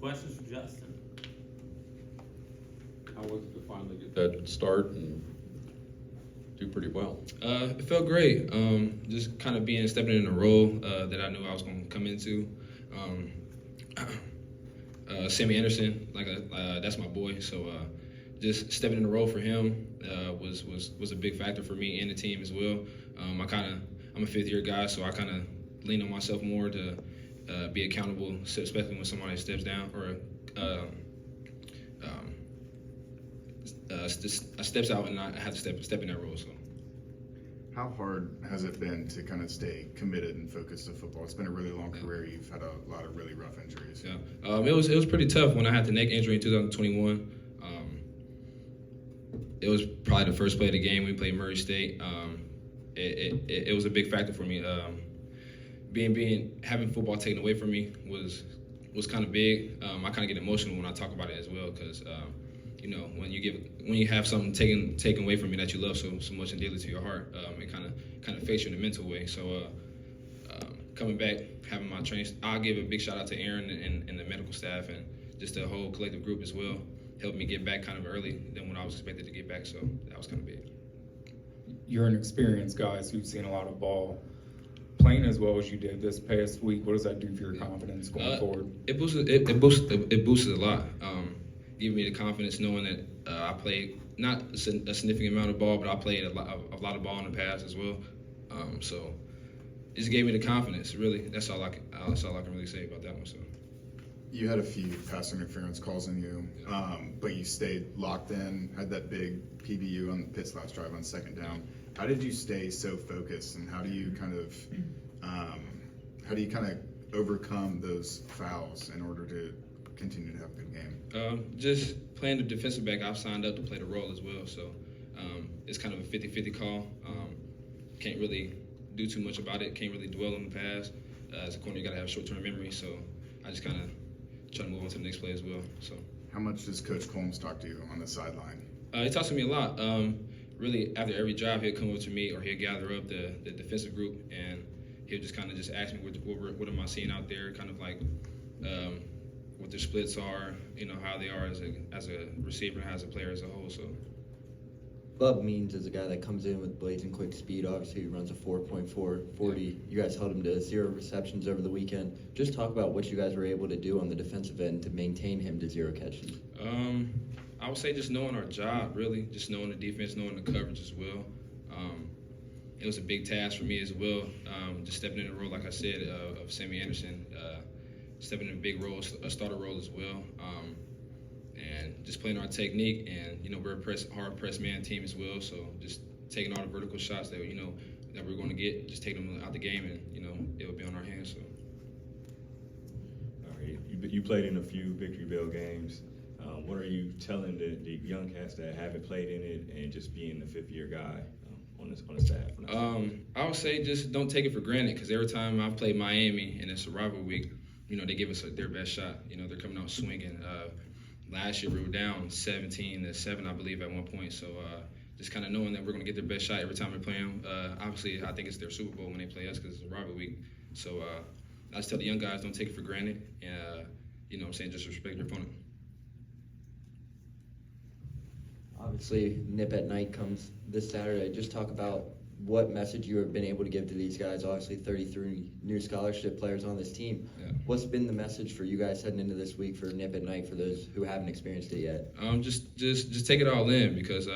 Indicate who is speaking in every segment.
Speaker 1: questions for Justin?
Speaker 2: How was it to finally get that start and do pretty well?
Speaker 3: It felt great. Just kind of stepping in a role that I knew I was going to come into. Sammy Anderson, that's my boy. So just stepping in the role for him was a big factor for me and the team as well. I'm a fifth-year guy, so I kind of lean on myself more to be accountable, especially when somebody steps down or steps out, and I have to step in that role. So.
Speaker 4: How hard has it been to kind of stay committed and focused to football? It's been a really long career. You've had a lot of really rough injuries.
Speaker 3: Yeah, it was pretty tough when I had the neck injury in 2021. It was probably the first play of the game. We played Murray State. It was a big factor for me. Having football taken away from me was kind of big. I kind of get emotional when I talk about it as well because when you have something taken away from you that you love so much and dearly to your heart, it kind of affects you in a mental way. So coming back, having my training, I'll give a big shout out to Aaron and the medical staff and just the whole collective group as well. Helped me get back kind of early than when I was expected to get back. So that was kind of big.
Speaker 5: You're an experienced guy, so you've seen a lot of ball. Playing as well as you did this past week, what does that do for your confidence going forward?
Speaker 3: It boosted a lot. Giving me the confidence knowing that I played not a significant amount of ball, but I played a lot of ball in the past as well. So it just gave me the confidence. Really, that's all I can really say about that one. So.
Speaker 4: You had a few pass interference calls on you, but you stayed locked in. Had that big PBU on the Pitt's last drive on second down. How did you stay so focused, and how do you kind of overcome those fouls in order to continue to have a good game?
Speaker 3: Just playing the defensive back, I've signed up to play the role as well. So it's kind of a 50-50 call. Can't really do too much about it. Can't really dwell on the past. As a corner, you got to have short-term memory. So I just kind of try to move on to the next play as well. So.
Speaker 4: How much does Coach Combs talk to you on the sideline?
Speaker 3: He talks to me a lot. Really, after every drive, he'll come up to me or he'll gather up the defensive group and he'll just kind of just ask me what am I seeing out there, kind of like what their splits are, how they are as a receiver and as a player as a whole. So.
Speaker 6: Bub Means is a guy that comes in with blazing quick speed. Obviously, he runs a 4.440. You guys held him to 0 receptions over the weekend. Just talk about what you guys were able to do on the defensive end to maintain him to 0 catches.
Speaker 3: I would say just knowing our job, really, just knowing the defense, knowing the coverage as well. It was a big task for me as well, just stepping in the role, like I said, of Sammy Anderson, stepping in a big role, a starter role as well. And just playing our technique, and we're a hard press man team as well. So just taking all the vertical shots that that we're going to get, just taking them out the game, and it would be on our hands. So.
Speaker 7: All right, you played in a few Victory Bell games. What are you telling the young cats that haven't played in it and just being the fifth-year guy on the staff?
Speaker 3: I would say just don't take it for granted because every time I've played Miami and it's a rivalry week, they give us their best shot. They're coming out swinging. Last year we were down 17-7, I believe, at one point. So just kind of knowing that we're going to get their best shot every time we play them. Obviously, I think it's their Super Bowl when they play us because it's a rivalry week. So I just tell the young guys, don't take it for granted. Just respect your opponent.
Speaker 6: Obviously, Nip at Night comes this Saturday. Just talk about what message you have been able to give to these guys. Obviously, 33 new scholarship players on this team.
Speaker 3: Yeah.
Speaker 6: What's been the message for you guys heading into this week for Nip at Night for those who haven't experienced it yet?
Speaker 3: Just take it all in because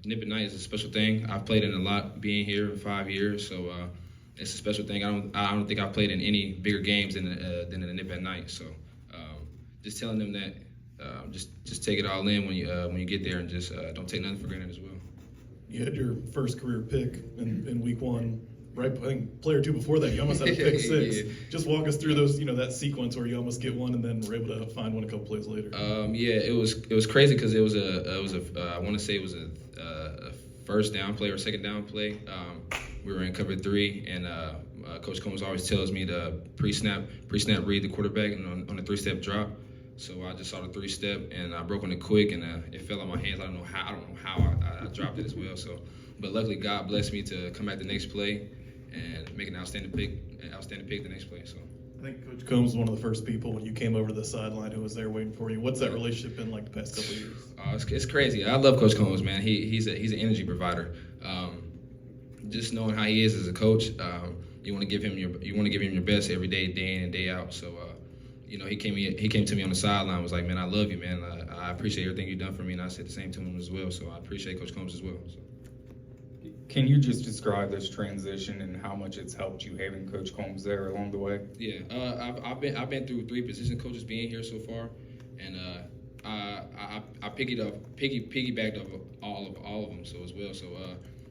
Speaker 3: Nip at Night is a special thing. I've played in a lot being here for 5 years, so it's a special thing. I don't think I've played in any bigger games than the Nip at Night. So just telling them that just take it all in when you get there and just don't take nothing for granted as well.
Speaker 8: You had your first career pick in week 1, right? I think play or two before that, you almost had a pick 6.
Speaker 3: Yeah.
Speaker 8: Just walk us through those, that sequence where you almost get one and then were able to find one a couple plays later.
Speaker 3: It was crazy because it was I want to say it was a first down play or second down play. We were in cover 3, and Coach Combs always tells me to pre-snap read the quarterback and on a 3-step drop. So I just saw the 3-step and I broke on it quick and it fell out my hands. I don't know how I dropped it as well. So, but luckily God blessed me to come back the next play and make an outstanding pick the next play. So.
Speaker 8: I think Coach Combs was one of the first people when you came over to the sideline who was there waiting for you. What's that relationship been like the past couple of years?
Speaker 3: It's crazy. I love Coach Combs, man. He's an energy provider. Just knowing how he is as a coach, you want to give him your best every day, day in and day out. So, he came to me on the sideline, was like, man, I love you, man. I appreciate everything you've done for me, and I said the same to him as well. So I appreciate Coach Combs as well. So.
Speaker 5: Can you just describe this transition and how much it's helped you having Coach Combs there along the way?
Speaker 3: Yeah, I've been through 3 position coaches being here so far, and I piggybacked off all of them so as well. So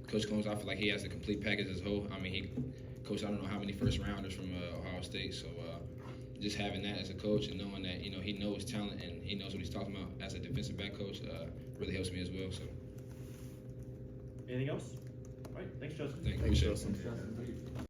Speaker 3: Coach Combs, I feel like he has the complete package as a whole. I mean, he coached I don't know how many first rounders from Ohio State. So just having that as a coach and knowing that he knows talent and he knows what he's talking about as a defensive back coach really helps me as well. So.
Speaker 1: Anything else? All right, thanks, Justin.
Speaker 3: Thank you.
Speaker 4: Thanks,
Speaker 3: Appreciate it.
Speaker 4: Justin.